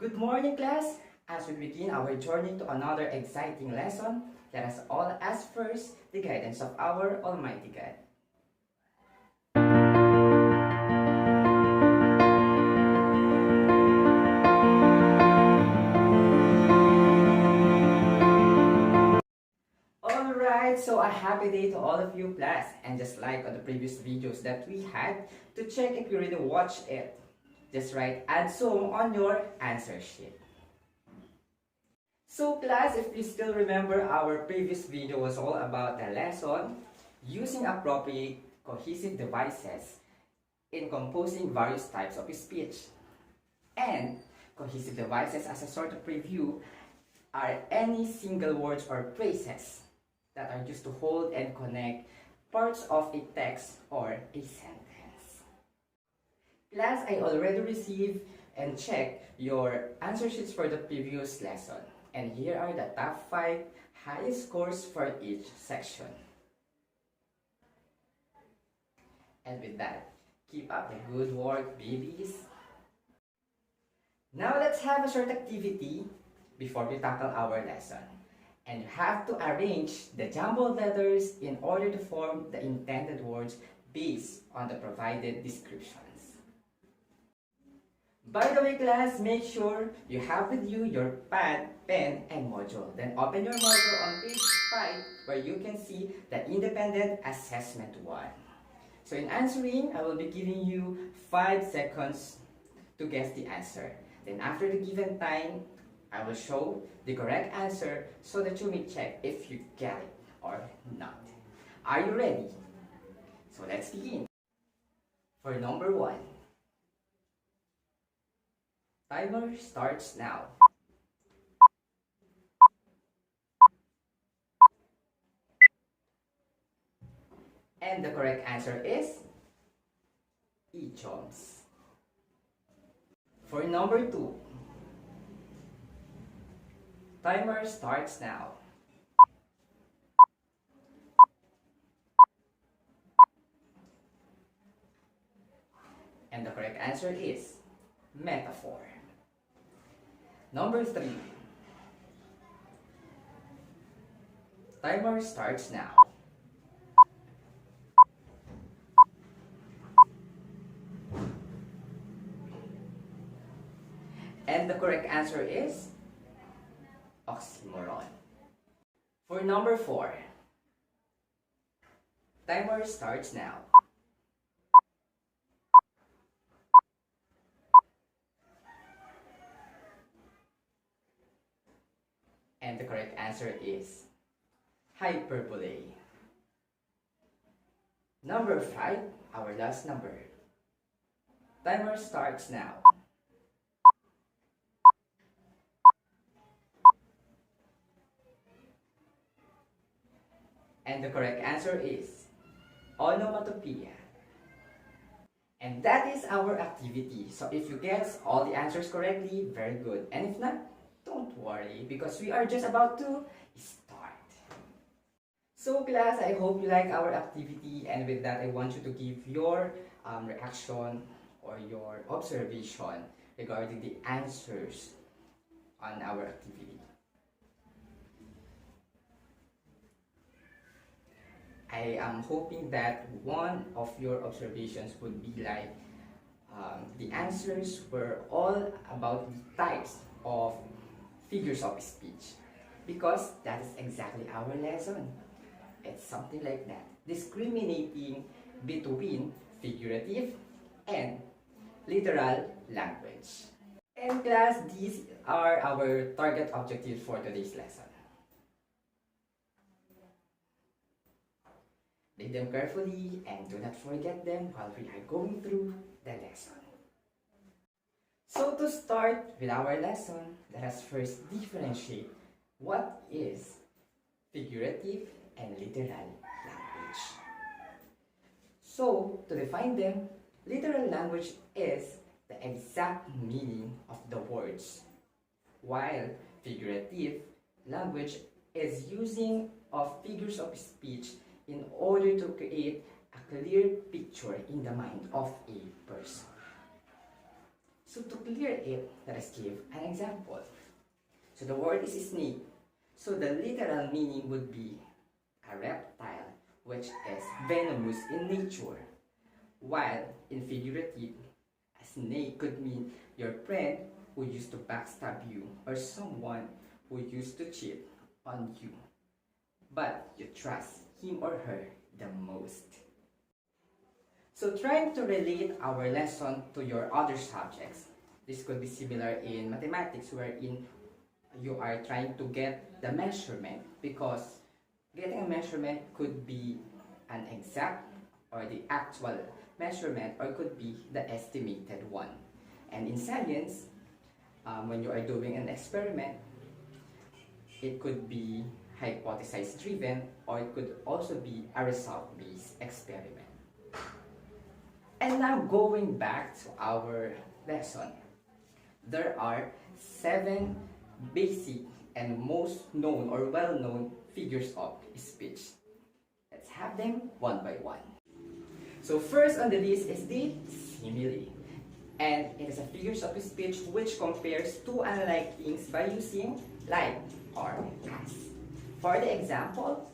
Good morning, class! As we begin our journey to another exciting lesson, let us all ask first the guidance of our Almighty God. Alright, so a happy day to all of you, class. And just like on the previous videos that we had, to check if you really watched it, just write add some on your answer sheet. So class, if you still remember, our previous video was all about the lesson using appropriate cohesive devices in composing various types of speech. And cohesive devices, as a sort of preview, are any single words or phrases that are used to hold and connect parts of a text or a sentence. Class, I already received and checked your answer sheets for the previous lesson. And here are the top 5 highest scores for each section. And with that, keep up the good work, babies. Now let's have a short activity before we tackle our lesson. And you have to arrange the jumbled letters in order to form the intended words based on the provided descriptions. By the way, class, make sure you have with you your pad, pen, and module. Then open your module on page 5 where you can see the Independent Assessment 1. So in answering, I will be giving you 5 seconds to guess the answer. Then after the given time, I will show the correct answer so that you may check if you get it or not. Are you ready? So let's begin. For number 1. Timer starts now. And the correct answer is idioms. For number 2. Timer starts now. And the correct answer is metaphor. Number 3. Timer starts now. And the correct answer is oxymoron. For number 4. Timer starts now. And the correct answer is hyperbole. Number 5, our last number. Timer starts now. And the correct answer is onomatopoeia. And that is our activity. So if you guess all the answers correctly, very good. And if not, don't worry, because we are just about to start. So class, I hope you like our activity, and with that I want you to give your reaction or your observation regarding the answers on our activity. I am hoping that one of your observations would be like the answers were all about the types of figures of speech, because that is exactly our lesson. It's something like that, discriminating between figurative and literal language. And class, these are our target objectives for today's lesson. Read them carefully and do not forget them while we are going through the lesson. So to start with our lesson, let us first differentiate what is figurative and literal language. So to define them, literal language is the exact meaning of the words, while figurative language is using of figures of speech in order to create a clear picture in the mind of a person. So to clear it, let us give an example. So the word is snake. So the literal meaning would be a reptile, which is venomous in nature. While in figurative, a snake could mean your friend who used to backstab you or someone who used to cheat on you, but you trust him or her the most. So trying to relate our lesson to your other subjects. This could be similar in mathematics, wherein you are trying to get the measurement, because getting a measurement could be an exact or the actual measurement, or could be the estimated one. And in science, when you are doing an experiment, it could be hypothesis driven, or it could also be a result based experiment. And now going back to our lesson, there are 7 basic and most known or well-known figures of speech. Let's have them one by one. So first on the list is the simile. And it is a figures of speech which compares two unlike things by using like or as. For the example,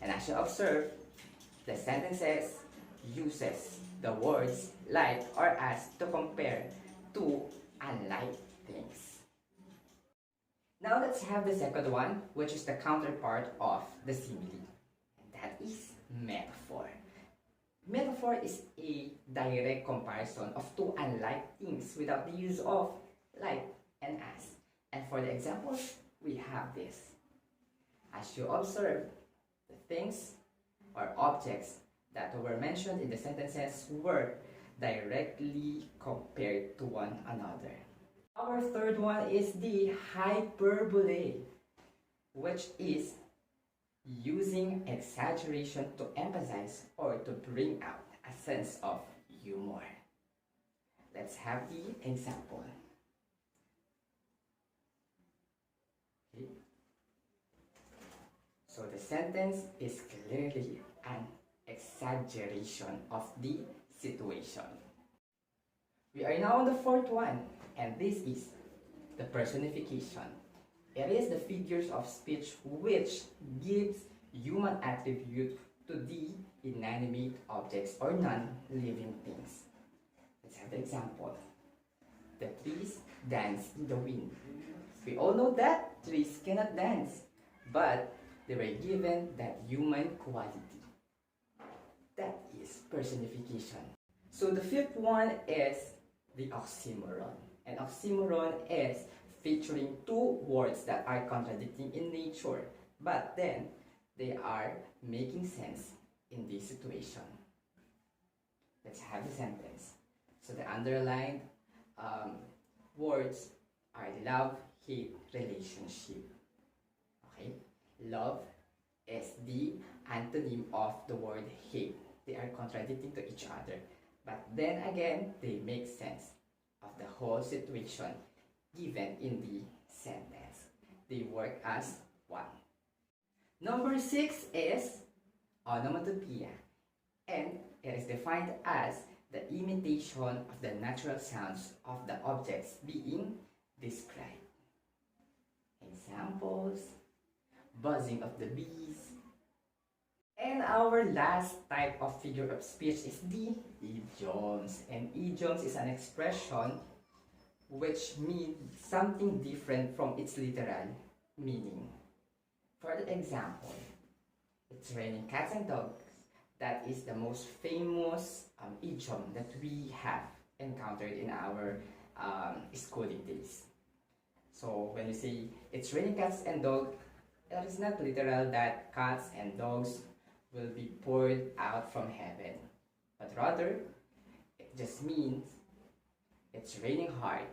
and as you observe, the sentences uses the words like or as to compare two unlike things. Now let's have the second one, which is the counterpart of the simile. And that is metaphor. Metaphor is a direct comparison of two unlike things without the use of like and as. And for the examples, we have this. As you observe, the things or objects that were mentioned in the sentences were directly compared to one another. Our third one is the hyperbole, which is using exaggeration to emphasize or to bring out a sense of humor. Let's have the example. Okay. So the sentence is clearly an exaggeration of the situation. We are now on the fourth one, and this is the personification. It is the figures of speech which gives human attribute to the inanimate objects or non-living things. Let's have the example. The trees dance in the wind. We all know that trees cannot dance, but they were given that human quality. That is personification. So the fifth one is the oxymoron. And oxymoron is featuring two words that are contradicting in nature, but then they are making sense in this situation. Let's have the sentence. So the underlined words are love-hate relationship. Okay, love is the antonym of the word hate. They are contradicting to each other, but then again they make sense of the whole situation given in the sentence. They work as one. Number 6 is onomatopoeia, and it is defined as the imitation of the natural sounds of the objects being described. Examples: buzzing of the bees. And our last type of figure of speech is the idioms. And idioms is an expression which means something different from its literal meaning. For the example, it's raining cats and dogs. That is the most famous idiom that we have encountered in our schooling days. So when you say it's raining cats and dogs, that is not literal that cats and dogs will be poured out from heaven, but rather it just means it's raining hard.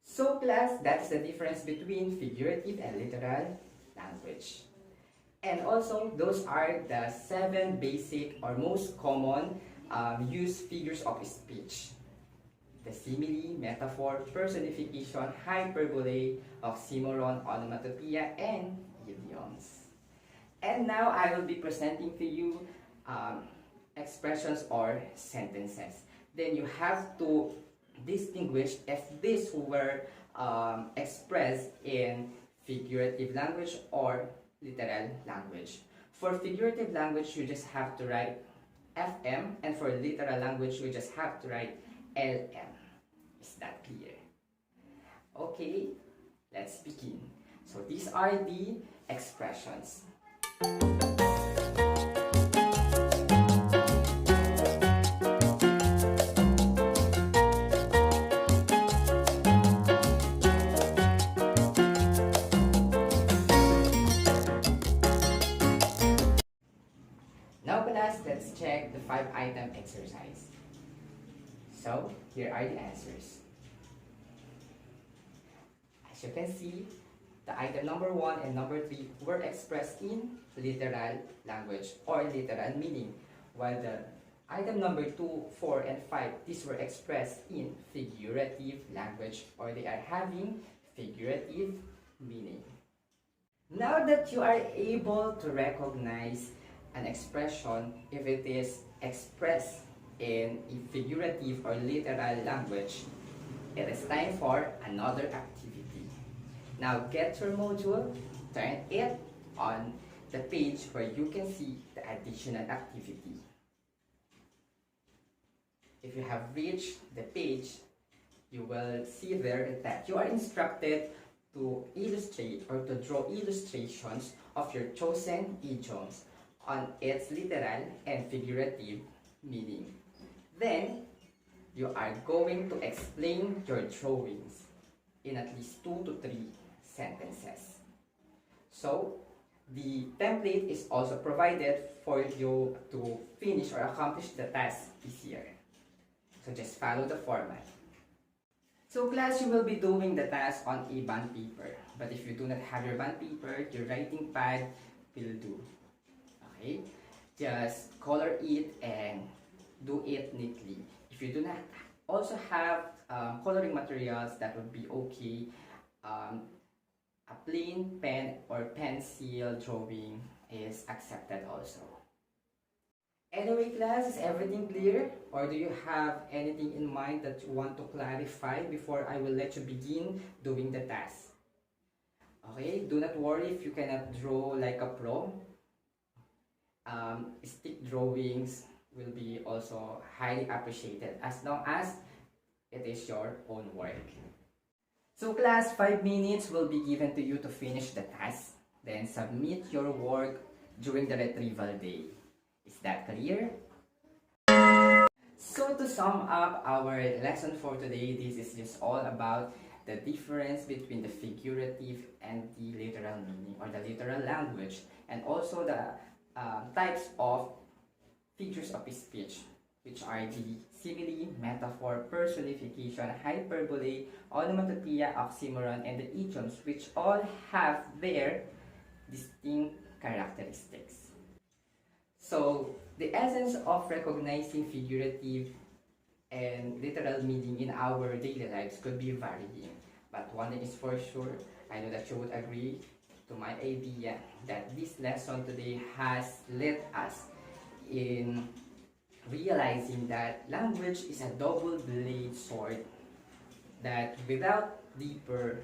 So class, that's the difference between figurative and literal language. And also, those are the 7 basic or most common used figures of speech: the simile, metaphor, personification, hyperbole, oxymoron, onomatopoeia, and idioms. And now I will be presenting to you expressions or sentences. Then you have to distinguish if these were expressed in figurative language or literal language. For figurative language, you just have to write FM, and for literal language, you just have to write LM. Is that clear? Okay, let's begin. So these are the expressions. Now class, let's check the 5-item exercise. So, here are the answers. As you can see, the item number 1 and number 3 were expressed in literal language or literal meaning, while the item number 2, 4, and 5, these were expressed in figurative language or they are having figurative meaning. Now that you are able to recognize an expression if it is expressed in a figurative or literal language, it is time for another activity. Now get your module, turn it on the page where you can see the additional activity. If you have reached the page, you will see there that you are instructed to illustrate or to draw illustrations of your chosen idioms on its literal and figurative meaning. Then, you are going to explain your drawings in at least 2 to 3 sentences. So, the template is also provided for you to finish or accomplish the task easier. So, just follow the format. So, class, you will be doing the task on a bond paper. But if you do not have your bond paper, your writing pad will do. Okay, just color it and do it neatly. If you do not also have coloring materials, that would be okay. A plain pen or pencil drawing is accepted also. Anyway class, is everything clear? Or do you have anything in mind that you want to clarify before I will let you begin doing the task? Okay, do not worry if you cannot draw like a pro. Stick drawings will be also highly appreciated as long as it is your own work. So class, 5 minutes will be given to you to finish the task. Then submit your work during the retrieval day. Is that clear? So to sum up our lesson for today, this is just all about the difference between the figurative and the literal meaning or the literal language, and also the types of figures of speech, which are the simile, metaphor, personification, hyperbole, onomatopoeia, oxymoron, and the idioms, which all have their distinct characteristics. So, the essence of recognizing figurative and literal meaning in our daily lives could be varying. But one thing is for sure, I know that you would agree to my idea that this lesson today has led us in realizing that language is a double-bladed sword that without deeper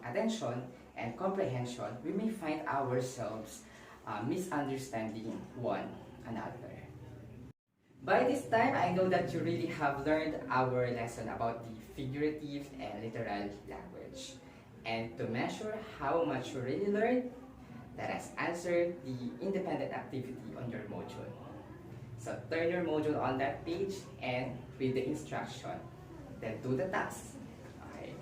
attention and comprehension, we may find ourselves misunderstanding one another. By this time, I know that you really have learned our lesson about the figurative and literal language. And to measure how much you really learned, let us answer the independent activity on your module. So turn your module on that page and read the instruction. Then do the task. Okay.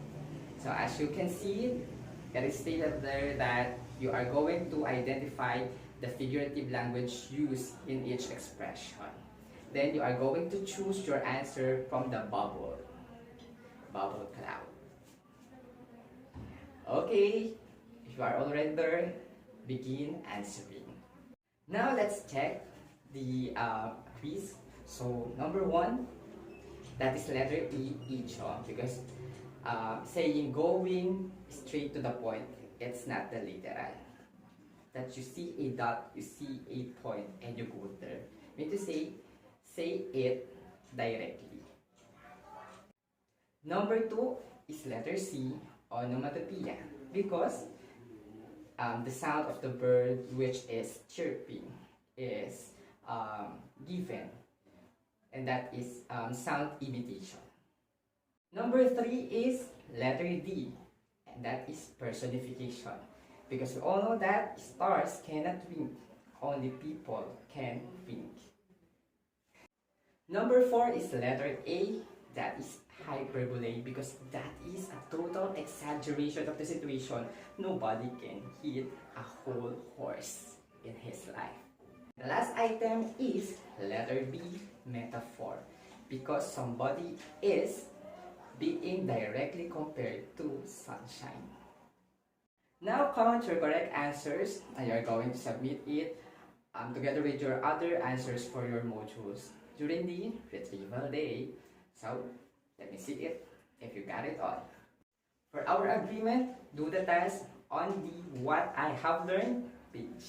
So as you can see, it is stated there that you are going to identify the figurative language used in each expression. Then you are going to choose your answer from the bubble cloud. Okay, if you are already there, begin answering. Now let's check the quiz. So number 1, that is letter E, idiom, because saying going straight to the point, it's not the literal. That you see a dot, you see a point, and you go there. mean to say it directly. Number 2 is letter C, onomatopoeia, because the sound of the bird, which is chirping, is given, and that is sound imitation. Number 3 is letter D, and that is personification, because we all know that stars cannot wink, only people can wink. Number 4 is letter A, that is hyperbole, because that is a total exaggeration of the situation. Nobody can hit a whole horse in his life. The last item is letter B, metaphor, because somebody is being directly compared to sunshine. Now comment your correct answers, and you're going to submit it together with your other answers for your modules during the retrieval day. So let me see it if you got it all. For our agreement, do the test on the what I have learned page.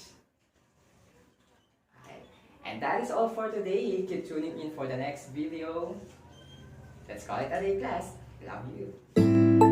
Okay. And that is all for today. Keep tuning in for the next video. Let's call it a day, class. Love you.